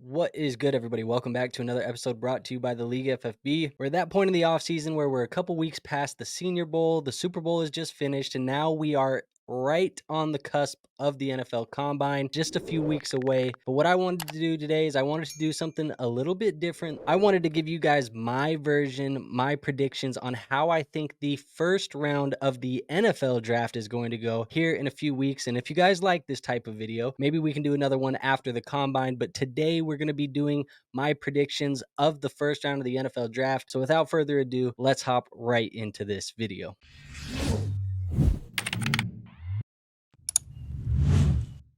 What is good, everybody? Welcome back to another episode brought to you by the League FFB. We're at that point in the offseason where we're a couple weeks past the Senior Bowl. The Super Bowl is just finished, and now we are right on the cusp of the NFL Combine, just a few weeks away. But what I wanted to do today is I wanted to do something a little bit different. I wanted to give you guys my version, my predictions on how I think the first round of the NFL draft is going to go here in a few weeks. And if you guys like this type of video, maybe we can do another one after the Combine. But today we're going to be doing my predictions of the first round of the NFL draft. So without further ado, let's hop right into this video.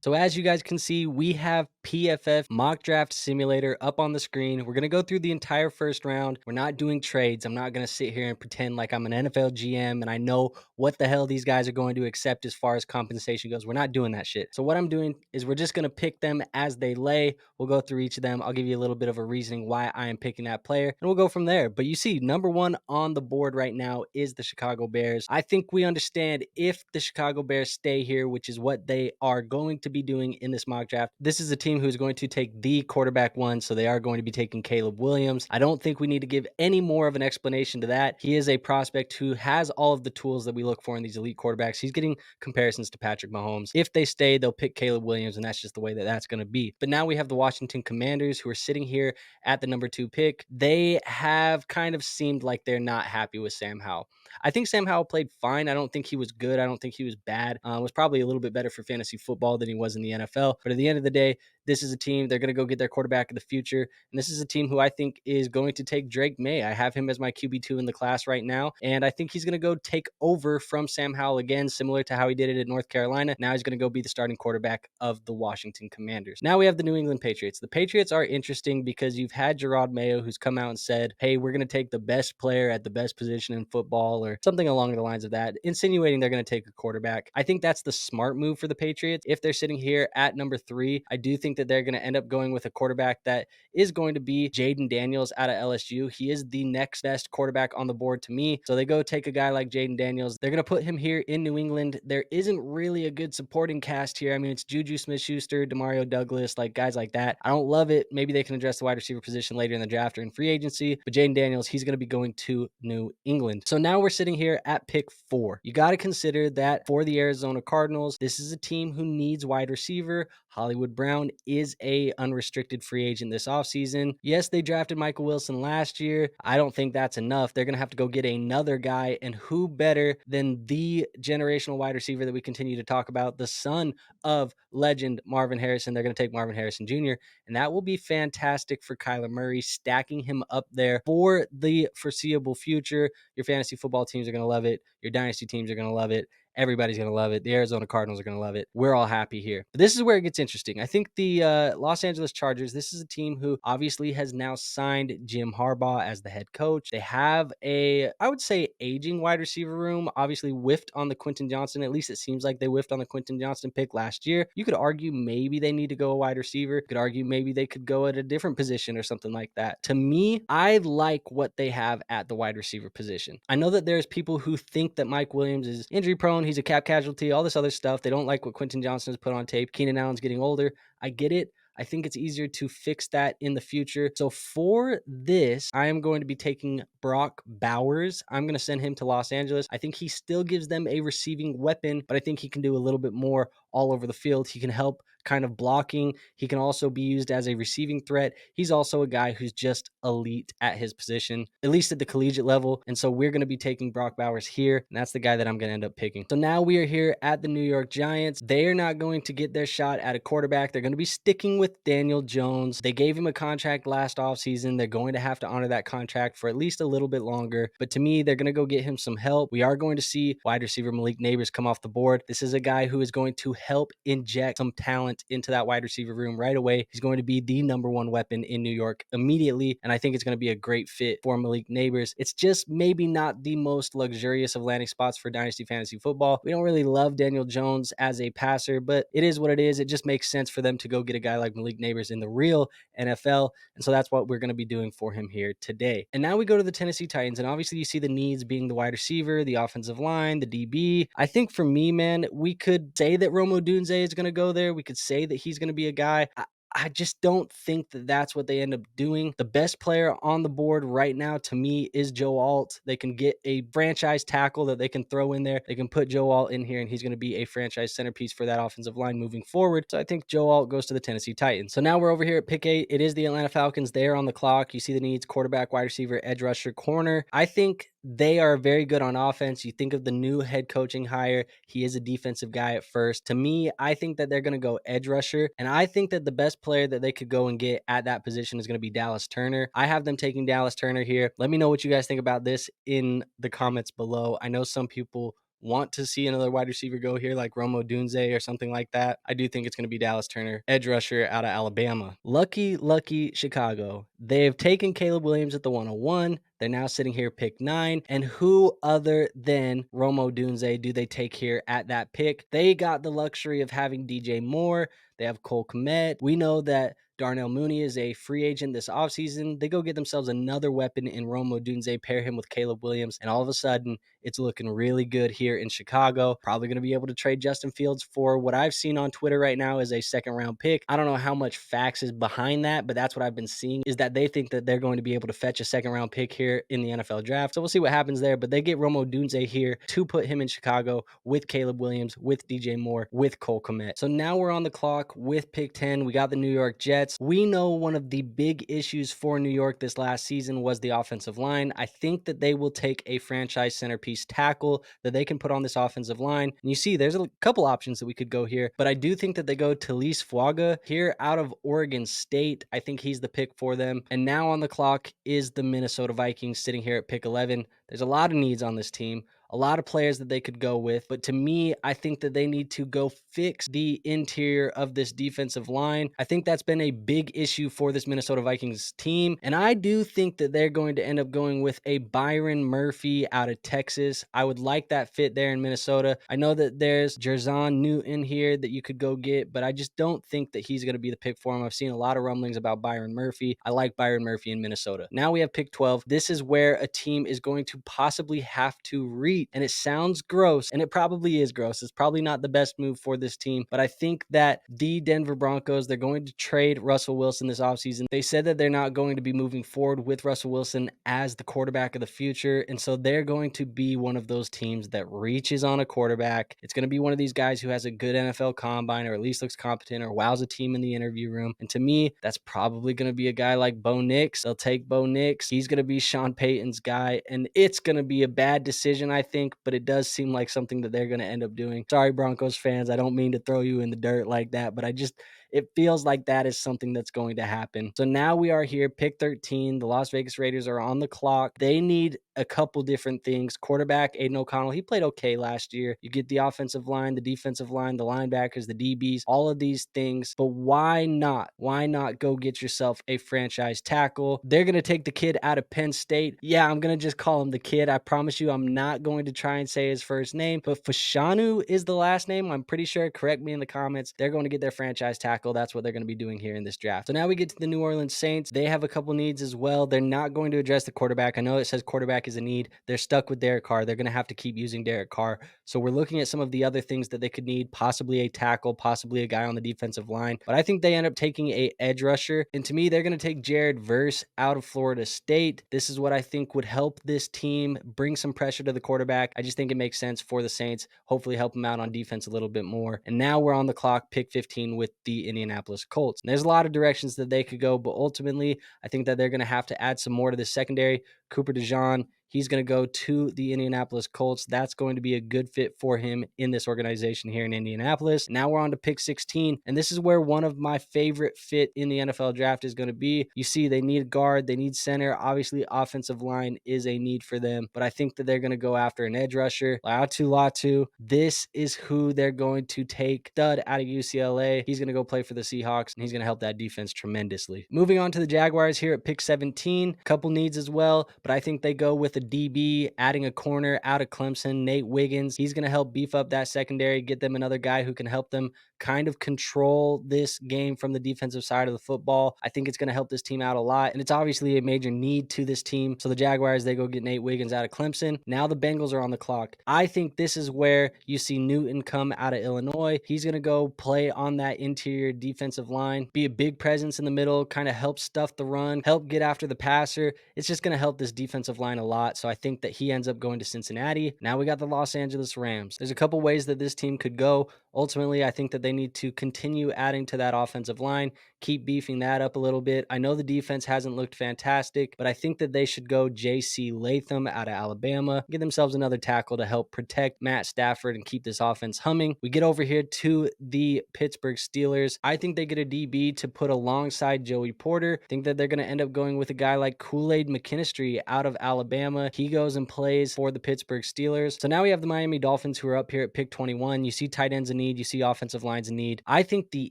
So as you guys can see, we have PFF Mock Draft Simulator up on the screen. We're going to go through the entire first round. We're not doing trades. I'm not going to sit here and pretend like I'm an NFL GM and I know what the hell these guys are going to accept as far as compensation goes. We're not doing that shit. So what I'm doing is we're just going to pick them as they lay. We'll go through each of them. I'll give you a little bit of a reasoning why I am picking that player, and we'll go from there. But you see, number one on the board right now is the Chicago Bears. I think we understand if the Chicago Bears stay here, which is what they are going to be doing in this mock draft. This is a team who's going to take the quarterback one, so they are going to be taking Caleb Williams. I don't think we need to give any more of an explanation to that. He is a prospect who has all of the tools that we look for in these elite quarterbacks. He's getting comparisons to Patrick Mahomes. If they stay, they'll pick Caleb Williams, and that's just the way that that's going to be. But now we have the Washington Commanders, who are sitting here at the number 2 pick. They have kind of seemed like they're not happy with Sam Howell. I think Sam Howell played fine. I don't think he was good. I don't think he was bad. Was probably a little bit better for fantasy football than he was in the NFL. But at the end of the day, this is a team, they're going to go get their quarterback of the future. And this is a team who I think is going to take Drake May. I have him as my QB2 in the class right now. And I think he's going to go take over from Sam Howell again, similar to how he did it at North Carolina. Now he's going to go be the starting quarterback of the Washington Commanders. Now we have the New England Patriots. The Patriots are interesting because you've had Gerard Mayo, who's come out and said, hey, we're going to take the best player at the best position in football, or something along the lines of that, insinuating they're going to take a quarterback. I think that's the smart move for the Patriots. If they're sitting here at number 3, I do think that they're going to end up going with a quarterback that is going to be Jaden Daniels out of LSU. He is the next best quarterback on the board to me. So they go take a guy like Jaden Daniels. They're going to put him here in New England. There isn't really a good supporting cast here. I mean, it's Juju Smith-Schuster, Demario Douglas, like guys like that. I don't love it. Maybe they can address the wide receiver position later in the draft or in free agency. But Jaden Daniels, he's going to be going to New England. So now we're sitting here at pick 4. You got to consider that for the Arizona Cardinals, this is a team who needs wide receiver. Hollywood Brown is a unrestricted free agent this offseason. Yes, they drafted Michael Wilson last year. I don't think that's enough. They're going to have to go get another guy, and who better than the generational wide receiver that we continue to talk about, the son of legend Marvin Harrison. They're going to take Marvin Harrison Jr., and that will be fantastic for Kyler Murray, stacking him up there for the foreseeable future. Your fantasy football teams are going to love it. Your dynasty teams are going to love it. Everybody's going to love it. The Arizona Cardinals are going to love it. We're all happy here. But this is where it gets interesting. I think the Los Angeles Chargers, this is a team who obviously has now signed Jim Harbaugh as the head coach. They have I would say, aging wide receiver room. Obviously whiffed on the Quentin Johnson. At least it seems like they whiffed on the Quentin Johnson pick last year. You could argue maybe they need to go a wide receiver. You could argue maybe they could go at a different position or something like that. To me, I like what they have at the wide receiver position. I know that there's people who think that Mike Williams is injury prone. He's a cap casualty, all this other stuff. They don't like what Quentin Johnson has put on tape. Keenan Allen's getting older. I get it. I think it's easier to fix that in the future. So for this, I am going to be taking Brock Bowers. I'm going to send him to Los Angeles. I think he still gives them a receiving weapon, but I think he can do a little bit more all over the field. He can help kind of blocking. He can also be used as a receiving threat. He's also a guy who's just elite at his position, at least at the collegiate level. And so we're going to be taking Brock Bowers here, and that's the guy that I'm going to end up picking. So now we are here at the New York Giants. They are not going to get their shot at a quarterback. They're going to be sticking with Daniel Jones. They gave him a contract last offseason. They're going to have to honor that contract for at least a little bit longer. But to me, they're going to go get him some help. We are going to see wide receiver Malik Neighbors come off the board. This is a guy who is going to help inject some talent into that wide receiver room right away. He's going to be the number 1 weapon in New York immediately, and I think it's going to be a great fit for Malik Neighbors. It's just maybe not the most luxurious of landing spots for Dynasty Fantasy Football. We don't really love Daniel Jones as a passer, but it is what it is. It just makes sense for them to go get a guy like Malik Neighbors in the real NFL, and so that's what we're going to be doing for him here today. And now we go to the Tennessee Titans, and obviously you see the needs being the wide receiver, the offensive line, the DB. I think for me, man, we could say that Rome Odunze is going to go there. We could say that he's going to be a guy. I just don't think that that's what they end up doing. The best player on the board right now to me is Joe Alt. They can get a franchise tackle that they can throw in there. They can put Joe Alt in here, and he's going to be a franchise centerpiece for that offensive line moving forward. So I think Joe Alt goes to the Tennessee Titans. So now we're over here at pick 8. It is the Atlanta Falcons. They are on the clock. You see the needs: quarterback, wide receiver, edge rusher, corner. I think they are very good on offense. You think of the new head coaching hire. He is a defensive guy at first. To me, I think that they're going to go edge rusher. And I think that the best player that they could go and get at that position is going to be Dallas Turner. I have them taking Dallas Turner here. Let me know what you guys think about this in the comments below. I know some people want to see another wide receiver go here, like Rome Odunze or something like that. I do think it's going to be Dallas Turner, edge rusher out of Alabama. Lucky Chicago. They've taken Caleb Williams at the 101. They're now sitting here pick 9. And who other than Rome Odunze do they take here at that pick? They got the luxury of having DJ Moore. They have Cole Kmet. We know that Darnell Mooney is a free agent this offseason. They go get themselves another weapon in Rome Odunze, pair him with Caleb Williams, and all of a sudden, it's looking really good here in Chicago. Probably going to be able to trade Justin Fields for what I've seen on Twitter right now is a second-round pick. I don't know how much facts is behind that, but that's what I've been seeing, is that they think that they're going to be able to fetch a second-round pick here in the NFL draft. So we'll see what happens there, but they get Rome Odunze here to put him in Chicago with Caleb Williams, with DJ Moore, with Cole Kmet. So now we're on the clock with pick 10. We got the New York Jets. We know one of the big issues for New York this last season was the offensive line. I think that they will take a franchise centerpiece tackle that they can put on this offensive line. And you see, there's a couple options that we could go here, but I do think that they go Talise Fuaga here out of Oregon State. I think he's the pick for them. And now on the clock is the Minnesota Vikings sitting here at pick 11. There's a lot of needs on this team, a lot of players that they could go with. But to me, I think that they need to go fix the interior of this defensive line. I think that's been a big issue for this Minnesota Vikings team. And I do think that they're going to end up going with a Byron Murphy out of Texas. I would like that fit there in Minnesota. I know that there's Jerzon Newton here that you could go get, but I just don't think that he's going to be the pick for him. I've seen a lot of rumblings about Byron Murphy. I like Byron Murphy in Minnesota. Now we have pick 12. This is where a team is going to possibly have to reach. And it sounds gross, and it probably is gross. It's probably not the best move for this team, but I think that the Denver Broncos, they're going to trade Russell Wilson this offseason. They said that they're not going to be moving forward with Russell Wilson as the quarterback of the future, and so they're going to be one of those teams that reaches on a quarterback. It's going to be one of these guys who has a good NFL combine, or at least looks competent, or wows a team in the interview room. And to me, that's probably going to be a guy like Bo Nix. They'll take Bo Nix. He's going to be Sean Payton's guy, and it's going to be a bad decision, I think, but it does seem like something that they're going to end up doing. Sorry, Broncos fans. I don't mean to throw you in the dirt like that, but it feels like that is something that's going to happen. So now we are here, pick 13. The Las Vegas Raiders are on the clock. They need a couple different things. Quarterback, Aiden O'Connell, he played okay last year. You get the offensive line, the defensive line, the linebackers, the DBs, all of these things. But why not? Why not go get yourself a franchise tackle? They're going to take the kid out of Penn State. Yeah, I'm going to just call him the kid. I promise you I'm not going to try and say his first name, but Fashanu is the last name. I'm pretty sure. Correct me in the comments. They're going to get their franchise tackle. That's what they're going to be doing here in this draft. So now we get to the New Orleans Saints. They have a couple needs as well. They're not going to address the quarterback. I know it says quarterback is a need. They're stuck with Derek Carr. They're going to have to keep using Derek Carr. So we're looking at some of the other things that they could need, possibly a tackle, possibly a guy on the defensive line. But I think they end up taking a edge rusher. And to me, they're going to take Jared Verse out of Florida State. This is what I think would help this team bring some pressure to the quarterback. I just think it makes sense for the Saints. Hopefully help them out on defense a little bit more. And now we're on the clock, pick 15 with the Indianapolis Colts. And there's a lot of directions that they could go, but ultimately, I think that they're going to have to add some more to the secondary. Cooper DeJean, he's going to go to the Indianapolis Colts. That's going to be a good fit for him in this organization here in Indianapolis. Now we're on to pick 16, and this is where one of my favorite fit in the NFL draft is going to be. You see, they need guard, they need center. Obviously, offensive line is a need for them, but I think that they're going to go after an edge rusher. Latu. This is who they're going to take. Stud out of UCLA. He's going to go play for the Seahawks, and he's going to help that defense tremendously. Moving on to the Jaguars here at pick 17. Couple needs as well, but I think they go with the DB, adding a corner out of Clemson, Nate Wiggins. He's going to help beef up that secondary, get them another guy who can help them kind of control this game from the defensive side of the football. I think it's going to help this team out a lot, and it's obviously a major need to this team. So the Jaguars, they go get Nate Wiggins out of Clemson. Now the Bengals are on the clock. I think this is where you see Newton come out of Illinois. He's going to go play on that interior defensive line, be a big presence in the middle, kind of help stuff the run, help get after the passer. It's just going to help this defensive line a lot. So I think that he ends up going to Cincinnati. Now we got the Los Angeles Rams. There's a couple ways that this team could go. Ultimately, I think that they need to continue adding to that offensive line, keep beefing that up a little bit. I know the defense hasn't looked fantastic, but I think that they should go J.C. Latham out of Alabama, get themselves another tackle to help protect Matt Stafford and keep this offense humming. We get over here to the Pittsburgh Steelers. I think they get a DB to put alongside Joey Porter. I think that they're going to end up going with a guy like Kool-Aid McKinstry out of Alabama. He goes and plays for the Pittsburgh Steelers. So now we have the Miami Dolphins, who are up here at pick 21. You see tight ends in need. You see offensive lines in need. I think the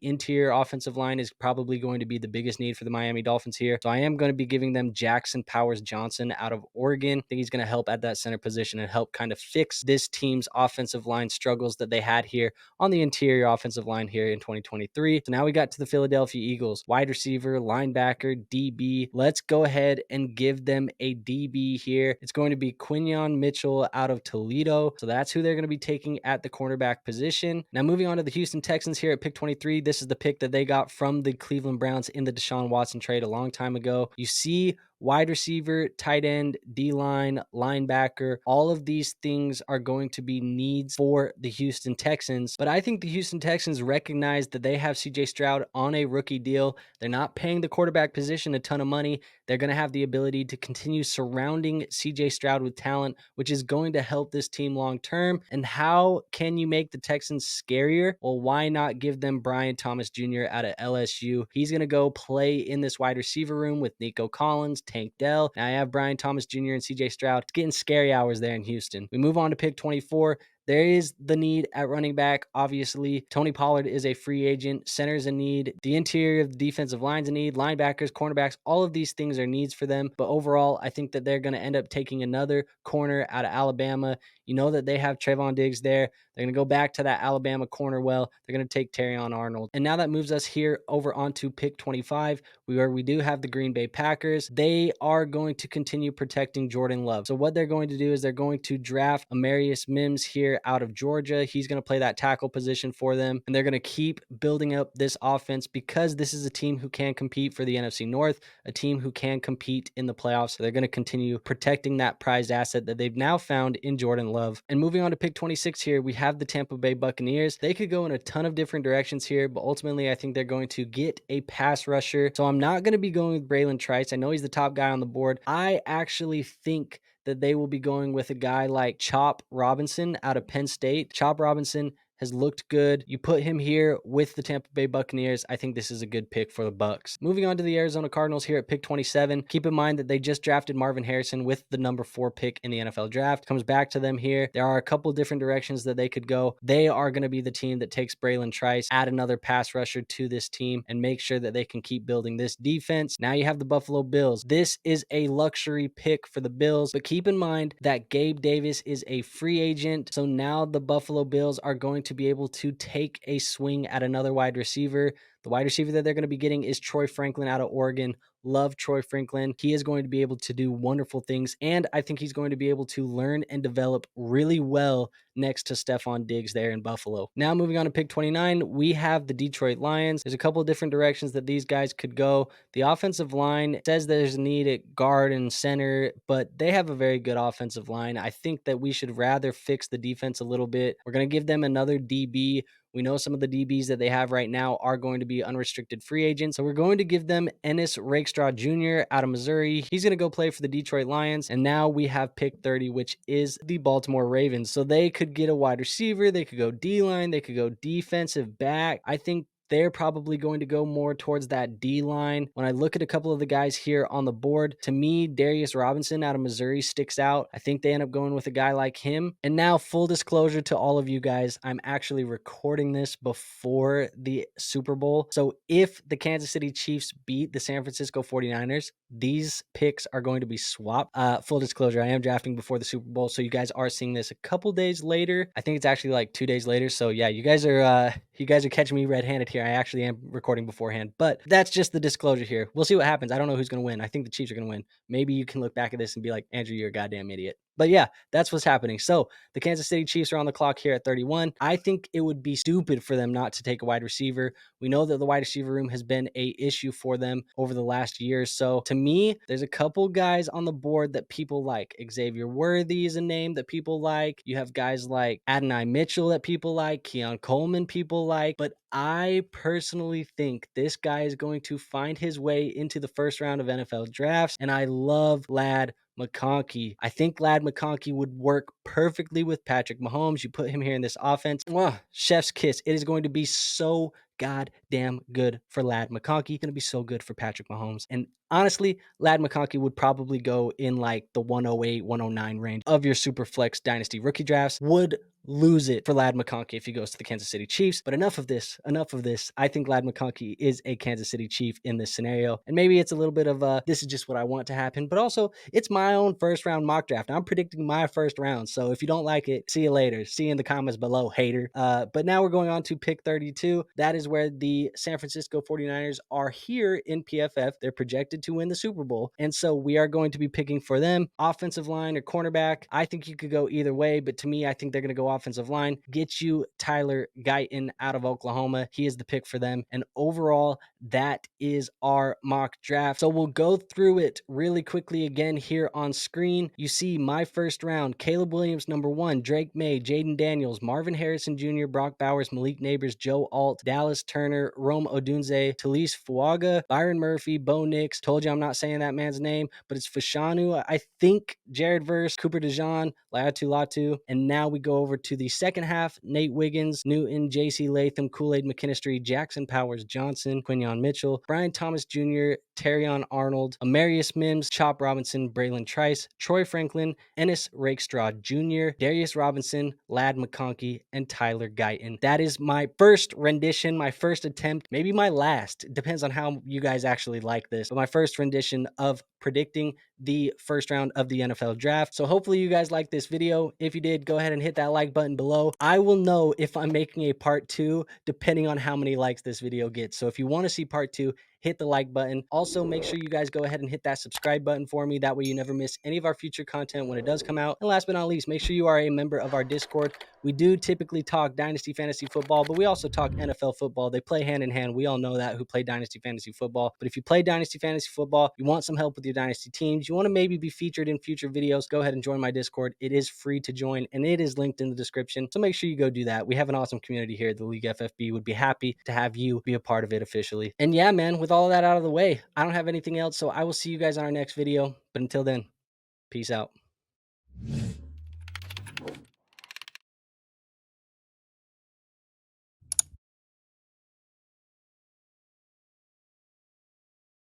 interior offensive line is probably going to be the biggest need for the Miami Dolphins here. So I am going to be giving them Jackson Powers Johnson out of Oregon. I think he's going to help at that center position and help kind of fix this team's offensive line struggles that they had here on the interior offensive line here in 2023. So now we got to the Philadelphia Eagles. Wide receiver, linebacker, DB. Let's go ahead and give them a DB here. It's going to be Quinyon Mitchell out of Toledo. So that's who they're going to be taking at the cornerback position. Now moving on to the Houston Texans here at pick 23. This is the pick that they got from the Cleveland Browns in the Deshaun Watson trade a long time ago. You see wide receiver, tight end, D-line, linebacker. All of these things are going to be needs for the Houston Texans. But I think the Houston Texans recognize that they have CJ Stroud on a rookie deal. They're not paying the quarterback position a ton of money. They're going to have the ability to continue surrounding CJ Stroud with talent, which is going to help this team long term. And how can you make the Texans scarier? Well, why not give them Brian Thomas Jr. out of LSU? He's going to go play in this wide receiver room with Nico Collins, Tank Dell. Now I have Brian Thomas Jr. and CJ Stroud. It's getting scary hours there in Houston. We move on to pick 24. There is the need at running back. Obviously, Tony Pollard is a free agent. Center's a need. The interior of the defensive line's a need. Linebackers, cornerbacks, all of these things are needs for them. But overall, I think that they're going to end up taking another corner out of Alabama. You know that they have Trayvon Diggs there. They're going to go back to that Alabama corner well. They're going to take Terrion Arnold. And now that moves us here over onto pick 25, where we do have the Green Bay Packers. They are going to continue protecting Jordan Love. So what they're going to do is they're going to draft Amarius Mims here out of Georgia. He's going to play that tackle position for them. And they're going to keep building up this offense because this is a team who can compete for the NFC North, a team who can compete in the playoffs. So they're going to continue protecting that prized asset that they've now found in Jordan Love. And moving on to pick 26 here, we have the Tampa Bay Buccaneers. They could go in a ton of different directions here, but ultimately I think they're going to get a pass rusher. So I'm not going to be going with Braylon Trice. I know he's the top guy on the board. I actually think that they will be going with a guy like Chop Robinson out of Penn State. Chop Robinson has looked good. You put him here with the Tampa Bay Buccaneers. I think this is a good pick for the Bucs. Moving on to the Arizona Cardinals here at pick 27. Keep in mind that they just drafted Marvin Harrison with the number 4 pick in the NFL draft. Comes back to them here. There are a couple different directions that they could go. They are going to be the team that takes Braylon Trice, add another pass rusher to this team, and make sure that they can keep building this defense. Now you have the Buffalo Bills. This is a luxury pick for the Bills, but keep in mind that Gabe Davis is a free agent. So now the Buffalo Bills are going to be able to take a swing at another wide receiver. The wide receiver that they're going to be getting is Troy Franklin out of Oregon. Love Troy Franklin. He is going to be able to do wonderful things, and I think he's going to be able to learn and develop really well next to Stephon Diggs there in Buffalo. Now moving on to pick 29, we have the Detroit Lions. There's a couple of different directions that these guys could go. The offensive line says there's a need at guard and center, but they have a very good offensive line. I think that we should rather fix the defense a little bit. We're going to give them another DB. We know some of the DBs that they have right now are going to be unrestricted free agents. So we're going to give them Ennis Rakestraw Jr. out of Missouri. He's going to go play for the Detroit Lions. And now we have pick 30, which is the Baltimore Ravens. So they could get a wide receiver. They could go D-line. They could go defensive back. I think they're probably going to go more towards that D line. When I look at a couple of the guys here on the board, to me, Darius Robinson out of Missouri sticks out. I think they end up going with a guy like him. And now, full disclosure to all of you guys, I'm actually recording this before the Super Bowl. So if the Kansas City Chiefs beat the San Francisco 49ers, these picks are going to be swapped. Full disclosure, I am drafting before the Super Bowl, so you guys are seeing this a couple days later. I think it's actually like 2 days later. So yeah, you guys are catching me red-handed here. I actually am recording beforehand, but that's just the disclosure here. We'll see what happens. I don't know who's going to win. I think the Chiefs are going to win. Maybe you can look back at this and be like, Andrew, you're a goddamn idiot. But yeah, that's what's happening. So the Kansas City Chiefs are on the clock here at 31. I think it would be stupid for them not to take a wide receiver. We know that the wide receiver room has been a issue for them over the last year. So to me, there's a couple guys on the board that people like. Xavier Worthy is a name that people like. You have guys like Adonai Mitchell that people like. Keon Coleman people like. But I personally think this guy is going to find his way into the first round of NFL drafts. And I love Lad McConkey. I think Lad McConkey would work perfectly with Patrick Mahomes. You put him here in this offense. Mwah, chef's kiss. It is going to be so goddamn good for Lad McConkey. Going to be so good for Patrick Mahomes. And honestly, Lad McConkey would probably go in like the 108, 109 range of your super flex dynasty rookie drafts. Would lose it for Lad McConkey if he goes to the Kansas City Chiefs. But enough of this. Enough of this. I think Lad McConkey is a Kansas City Chief in this scenario. And maybe it's a little bit of this is just what I want to happen. But also, it's my own first round mock draft. I'm predicting my first round. So if you don't like it, see you later. See you in the comments below, hater. But now we're going on to pick 32. That is where the San Francisco 49ers are here in PFF. They're projected to win the Super Bowl. And so we are going to be picking for them offensive line or cornerback. I think you could go either way, but to me, I think they're going to go offensive line. Get you Tyler Guyton out of Oklahoma. He is the pick for them. And overall, that is our mock draft. So we'll go through it really quickly again here on screen. You see my first round: Caleb Williams, number 1, Drake May, Jaden Daniels, Marvin Harrison Jr., Brock Bowers, Malik Neighbors, Joe Alt, Dallas Turner, Rome Odunze, Talise Fuaga, Byron Murphy, Bo Nix. Told you I'm not saying that man's name, but it's Fashanu. I think Jared Verse, Cooper DeJean, Latu Latu. And now we go over to the second half: Nate Wiggins, Newton, JC Latham, Kool-Aid McKinstry, Jackson Powers Johnson, Quinion Mitchell, Brian Thomas Jr., Terrion Arnold, Amarius Mims, Chop Robinson, Braylon Trice, Troy Franklin, Ennis Rakestraw Jr., Darius Robinson, Lad McConkey, and Tyler Guyton. That is my first rendition, my first attempt, maybe my last. It depends on how you guys actually like this, but my first rendition of predicting the first round of the NFL draft. So hopefully you guys like this video. If you did, go ahead and hit that like button below. I will know if I'm making a part 2 depending on how many likes this video gets. So if you want to see part 2, hit the like button. Also, make sure you guys go ahead and hit that subscribe button for me. That way you never miss any of our future content when it does come out. And last but not least, make sure you are a member of our Discord. We do typically talk Dynasty Fantasy Football, but we also talk NFL football. They play hand in hand. We all know that who play Dynasty Fantasy Football. But if you play Dynasty Fantasy Football, you want some help with your Dynasty teams, you want to maybe be featured in future videos, go ahead and join my Discord. It is free to join, and it is linked in the description. So make sure you go do that. We have an awesome community here at the League FFB. Would be happy to have you be a part of it officially. And yeah, man, with all of that out of the way, I don't have anything else, so I will see you guys on our next video. But until then, peace out.